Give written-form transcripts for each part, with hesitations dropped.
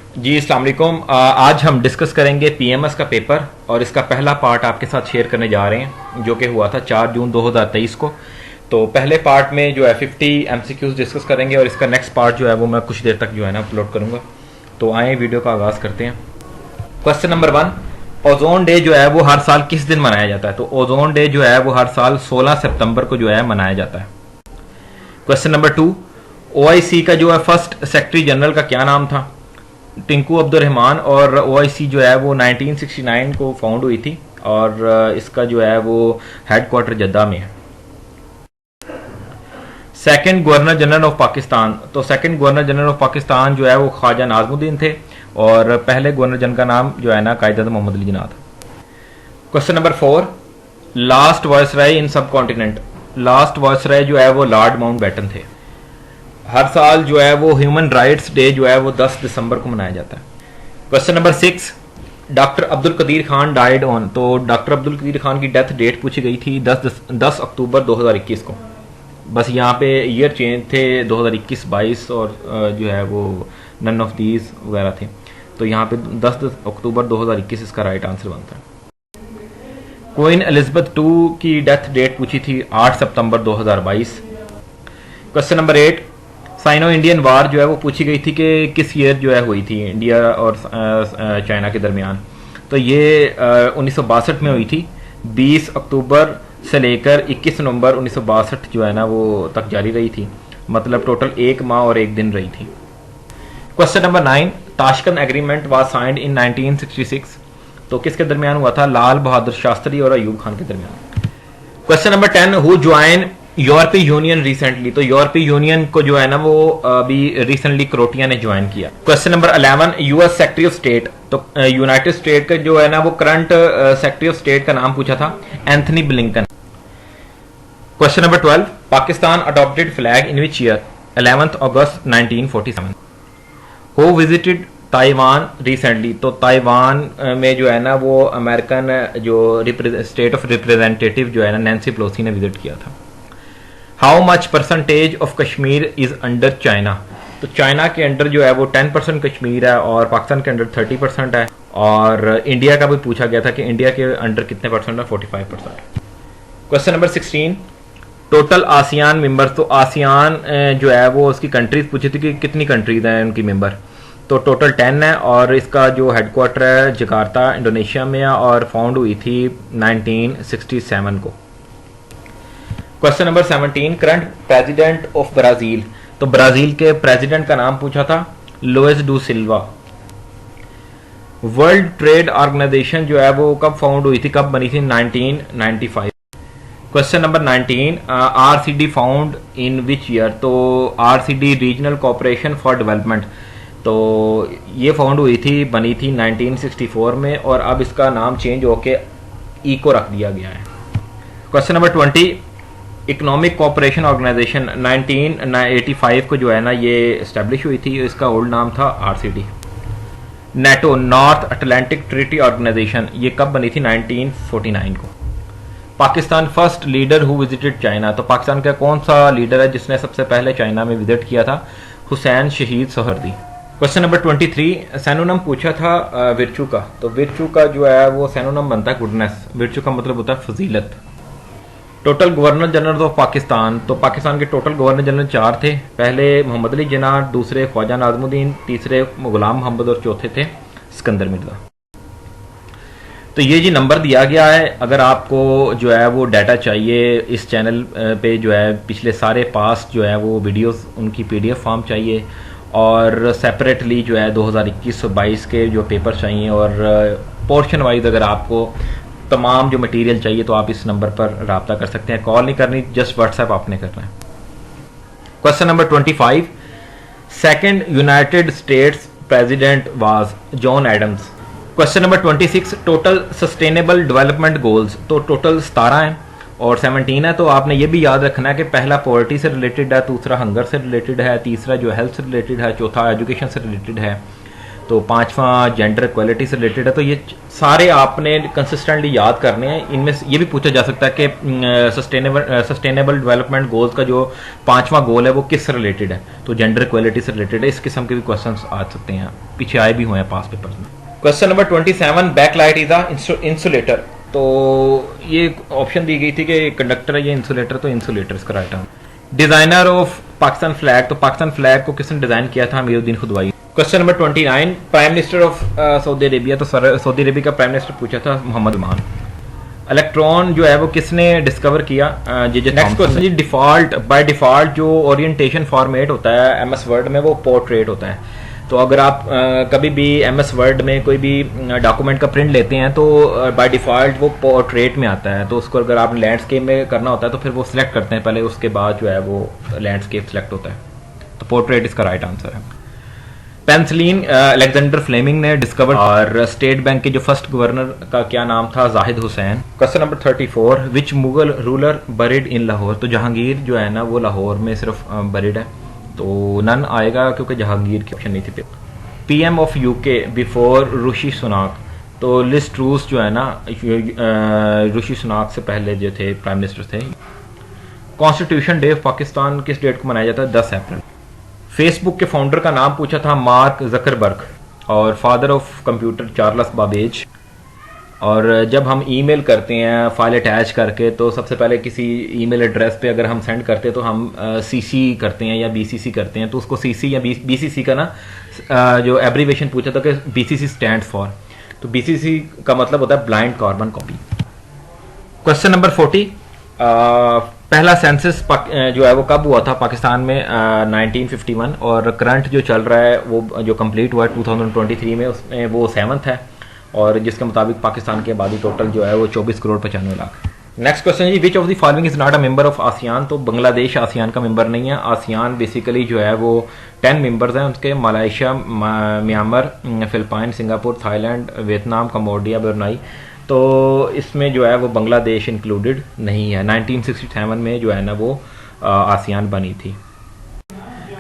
जी अस्सलाम वालेकुम। आज हम डिस्कस करेंगे पीएमएस का पेपर और इसका पहला पार्ट आपके साथ शेयर करने जा रहे हैं जो कि हुआ था 4 जून 2023 को। तो पहले पार्ट में जो है 50 एमसीक्यूज डिस्कस करेंगे और इसका नेक्स्ट पार्ट जो है वो मैं कुछ देर तक जो है ना अपलोड करूंगा। तो आए वीडियो का आगाज़ करते हैं। क्वेश्चन नंबर 1, ओजोन डे जो है वो हर साल किस दिन मनाया जाता है? तो ओजोन डे जो है वो हर साल 16 सितंबर को जो है मनाया जाता है। क्वेश्चन नंबर 2, ओआईसी का जो है फर्स्ट सेक्रेटरी जनरल का क्या नाम था? टिंकू अब्दुल रहमान। और ओआईसी जो है वो 1969 को फाउंड हुई थी और इसका जो है वो हेडक्वार्टर जद्दा में है। Second governor general of Pakistan, तो second governor general of Pakistan जो है वो ख्वाजा नाज़मुद्दीन थे और पहले गवर्नर जनरल का नाम जो है ना कायदे मोहम्मद अली जिन्ना था। क्वेश्चन नंबर 4, लास्ट वायसराय इन सब कॉन्टिनेंट। लास्ट वायसराय जो है वो लॉर्ड माउंटबेटन थे। हर साल जो है वो ह्यूमन राइट्स डे जो है वो 10 दिसंबर को मनाया जाता है। Question number 6, doctor Abdul Qadeer Khan died on. तो डॉक्टर अब्दुल कदीर खान की डेथ डेट पूछी गई थी 10 अक्टूबर 2021 को। बस यहाँ पे ईयर चेंज थे 2021, 22 और जो है वो नन ऑफ दीज वगैरह थे। तो यहाँ पे 10 अक्टूबर 2021 इसका राइट आंसर बनता है। क्वीन एलिजाबेथ II की डेथ डेट पूछी थी 8 सितंबर 2022। Question number 8, Sino Indian war जो है वो पूछी गई थी कि किस ईयर जो है हुई थी इंडिया और चाइना के दरमियान। तो ये 1962 में हुई थी। 20 अक्टूबर से लेकर 21 नवंबर 1962 जो है ना वो तक जारी रही थी। मतलब टोटल 1 माह और 1 दिन रही थी। Question number 9, Tashkent agreement was signed in 1966। तो किसके दरमियान हुआ था? लाल बहादुर शास्त्री और अयूब खान के दरमियान। क्वेश्चन नंबर 10, हु ज्वाइन यूरोपीय यूनियन रिसेंटली। तो यूरोपीय यूनियन को जो है ना वो अभी रिसेंटली क्रोटिया ने ज्वाइन किया। Question number 11, US secretary of state. तो यूनाइटेड स्टेट का जो है ना वो करंट सेक्रेटरी ऑफ स्टेट का नाम पूछा था Anthony Blinken. Question number 12, Pakistan adopted flag in which year? 11 August 1947। Who visited Taiwan recently. तो ताइवान में जो है ना वो अमेरिकन जो स्टेट ऑफ रिप्रेजेंटेटिव जो है ना नैन्सी पेलोसी ने विजिट किया था। How much percentage of Kashmir is under China. तो चाइना के अंडर जो है वो 10% कश्मीर है और पाकिस्तान के अंडर 30% है। और इंडिया का भी पूछा गया था कि इंडिया के अंडर कितने परसेंट है? 45%। Question number 16, total ASEAN members. तो आसियान जो है वो उसकी कंट्रीज पूछी थी कि कितनी कंट्रीज हैं उनकी मेंबर। तो टोटल 10 है और इसका जो हेडक्वार्टर है जकार्ता इंडोनेशिया में है और फाउंड हुई थी 1967 को। Question number 17, current president of Brazil. तो ब्राजील के प्रेसिडेंट का नाम पूछा था Luis da Silva. World trade organisation जो है वो कब फाउंड हुई थी, कब बनी थी? 1995। Question number 19, RCD found in which year. तो RCD regional cooperation for development. तो ये फाउंड हुई थी, बनी थी 1964 में और अब इसका नाम चेंज होके इको रख दिया गया है। Question number 20, economic cooperation organisation 1985 को जो है ना ये एस्टेब्लिश हुई थी। इसका ओल्ड नाम था RCD. NATO north Atlantic treaty organisation ये कब बनी थी? 1949 को। Pakistan first leader who visited China. तो पाकिस्तान का कौन सा लीडर है जिसने सबसे पहले चाइना में विजिट किया था? हुसैन शहीद सोहर्दी। क्वेश्चन नंबर 23, सैनोनम पूछा था विर्चू का। तो विर्चू का जो है वो सैनोनम बनता है गुडनेस। विर्चू का मतलब होता है फजीलत। Total governor general of Pakistan. तो पाकिस्तान के टोटल गवर्नर जनरल 4 थे। पहले मोहम्मद अली जिन्ना, दूसरे ख्वाजा नाज़मुद्दीन, तीसरे गुलाम मोहम्मद और चौथे थे सिकंदर मिर्जा। तो ये जी नंबर दिया गया है। अगर आपको जो है वो डाटा चाहिए इस चैनल पे जो है पिछले सारे पास्ट जो है वो वीडियोस उनकी पीडीएफ फॉर्म चाहिए और सेपरेटली जो है 2021-22 के जो पेपर चाहिए और पोर्शन वाइज अगर आपको तमाम जो मटेरियल चाहिए तो आप इस नंबर पर रब्ता कर सकते हैं। कॉल नहीं करनी, जस्ट व्हाट्सएप आपने करना है। Question number 25, second United States president was John Adams. Question number 26, total sustainable development goals. तो टोटल 17 हैं और 17 है। तो आपने ये भी याद रखना है कि पहला पॉवर्टी से रिलेटेड है, दूसरा हंगर से रिलेटेड है, तीसरा जो हेल्थ से रिलेटेड है, चौथा एजुकेशन से रिलेटेड है। तो पांचवा जेंडर इक्वलिटी से रिलेटेड है। तो ये सारे आपने कंसिस्टेंटली याद करने हैं। इनमें से ये भी पूछा जा सकता है कि सस्टेनेबल डेवलपमेंट गोल्स का जो पांचवा गोल है वो किस रिलेटेड है, तो जेंडर इक्वलिटी से रिलेटेड है। इस किस्म के भी क्वेश्चन आ सकते हैं, पीछे आए भी हुए हैं पास पेपर्स में। Question number 27, Bakelite is a insulator. तो ये ऑप्शन दी गई थी कि कंडक्टर है या इंसुलेटर, तो इंसुलेटर इसका right answer. Designer of Pakistan flag, तो पाकिस्तान फ्लैग को किसने डिजाइन किया था? Amiruddin Kidwai. Question number 29, prime minister of Saudi Arabia, तो सऊदी अरेबिया का प्राइम मिनिस्टर पूछा था मोहम्मद मान। इलेक्ट्रॉन जो है वो किसने डिस्कवर किया? नेक्स्ट क्वेश्चन जी, डिफॉल्ट बाय डिफॉल्ट जो ओरिएंटेशन फॉर्मेट होता है एमएस वर्ड में वो पोर्ट्रेट होता है। तो अगर आप कभी भी एमएस वर्ड में कोई भी डॉक्यूमेंट का प्रिंट लेते हैं तो बाय डिफॉल्ट वो पोर्ट्रेट में आता है। तो उसको अगर आपने लैंडस्केप में करना होता है तो फिर वो सिलेक्ट करते हैं पहले, उसके बाद जो है वो लैंडस्केप सिलेक्ट होता है। तो पोर्ट्रेट इसका राइट आंसर है। पेंसिलिन अलेक्जेंडर फ्लेमिंग ने डिस्कवर। और स्टेट बैंक के जो फर्स्ट गवर्नर का क्या नाम था? जाहिद हुसैन। क्वेश्चन नंबर 34, विच मुगल रूलर बरिड इन लाहौर, तो जहांगीर जो है ना वो लाहौर में सिर्फ बरिड है, तो नन आएगा क्योंकि जहांगीर की ऑप्शन नहीं थी। पीएम ऑफ यूके बिफोर ऋषि सुनाक, तो लिज ट्रूस जो है ना ऋषि सुनाक से पहले जो थे प्राइम मिनिस्टर थे। कॉन्स्टिट्यूशन डे ऑफ पाकिस्तान किस डेट को मनाया जाता है? 10 अप्रैल। फेसबुक के फाउंडर का नाम पूछा था मार्क जकरबर्ग। और father of computer Charles Babbage. और जब हम ईमेल करते हैं फाइल अटैच करके, तो सबसे पहले किसी ईमेल एड्रेस पे अगर हम सेंड करते हैं तो हम सीसी करते हैं या बीसीसी करते हैं। तो उसको सीसी या बीसीसी का ना जो एब्रीवेशन पूछा था कि बीसीसी स्टैंड फॉर, तो बीसीसी का मतलब होता है blind carbon copy. Question number 40, पहला सेंसस जो है वो कब हुआ था पाकिस्तान में? 1951। और करंट जो चल रहा है वो जो कंप्लीट हुआ है 2023 में, उसमें वो 7th है, और जिसके मुताबिक पाकिस्तान की आबादी टोटल जो है वो 24 करोड़ 95 लाख। नेक्स्ट क्वेश्चन जी, which of the following is not a member of ASEAN, तो बांग्लादेश आसियान का मेंबर नहीं है। आसियान बेसिकली जो है वो 10 मेंबर्स हैं उसके, Malaysia, Myanmar, Philippine, Singapore, Thailand, Vietnam, Cambodia, Brunei. तो इसमें जो है वो बांग्लादेश इंक्लूडेड नहीं है। 1967 में जो है ना वो आसियान बनी थी।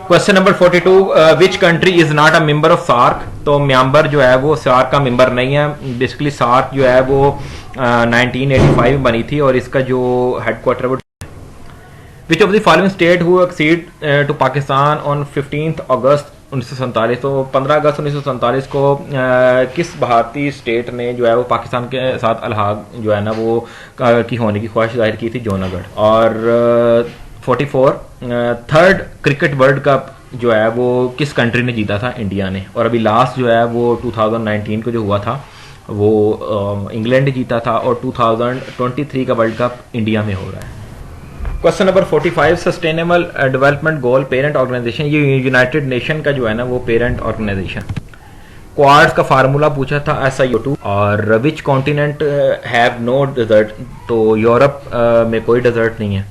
Question number 42, which country is not a member of SAARC, तो म्यांमार जो है वो सार्क का मेंबर नहीं है। बेसिकली सार्क जो है वो 1985 में बनी थी और इसका जो हेडक्वार्टर वो। Which of the following state who accede to Pakistan on 15 अगस्त 1947, तो 15 अगस्त 1947 को किस भारतीय स्टेट ने जो है वो पाकिस्तान के साथ अलहाग जो है ना वो की होने की ख्वाहिश जाहिर की थी? जूनागढ़। और 44, थर्ड क्रिकेट वर्ल्ड कप जो है वो किस कंट्री ने जीता था? इंडिया ने। और अभी लास्ट जो है वो 2019 को जो हुआ था वो इंग्लैंड ने जीता था, और 2023 का वर्ल्ड कप इंडिया में हो रहा है। Question number 45, sustainable development goal parent organisation, ये यूनाइटेड नेशन का जो है ना वो पेरेंट ऑर्गेनाइजेशन। क्वाड्स का फार्मूला पूछा था SiO2। और which continent have no desert, तो यूरोप में कोई डेजर्ट नहीं है।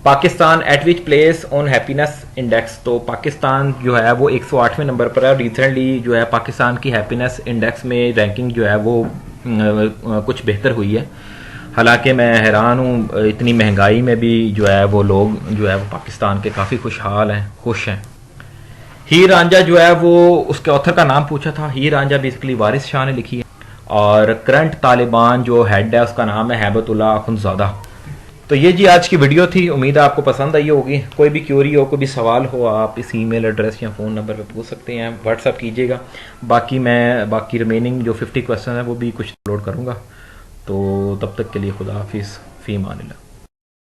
Pakistan at which place on happiness index, तो पाकिस्तान जो है वो 108वें नंबर पर है। रिसेंटली जो है पाकिस्तान की हैप्पीनेस इंडेक्स में रैंकिंग जो है वो कुछ बेहतर हुई है। हालांकि मैं हैरान हूँ, इतनी महंगाई में भी जो है वो लोग जो है वो पाकिस्तान के काफ़ी खुशहाल हैं, खुश हैं। हीर रांझा जो है वो उसके ऑथर का नाम पूछा था। हीर रांझा बेसिकली वारिस शाह ने लिखी है। और करंट तालिबान जो हेड है उसका नाम है हैबतुल्लाह अखुंज़ादा। तो ये जी आज की वीडियो थी, उम्मीद है आपको पसंद आई होगी। कोई भी क्यूरी हो, कोई भी सवाल हो, आप इस ईमेल एड्रेस या फ़ोन नंबर पे पूछ सकते हैं, व्हाट्सअप कीजिएगा। बाकी रिमेनिंग जो 50 क्वेश्चन है वो भी कुछ अपलोड करूँगा। तो तब तक के लिए खुदा हाफिज़, फ़ी अमान अल्लाह।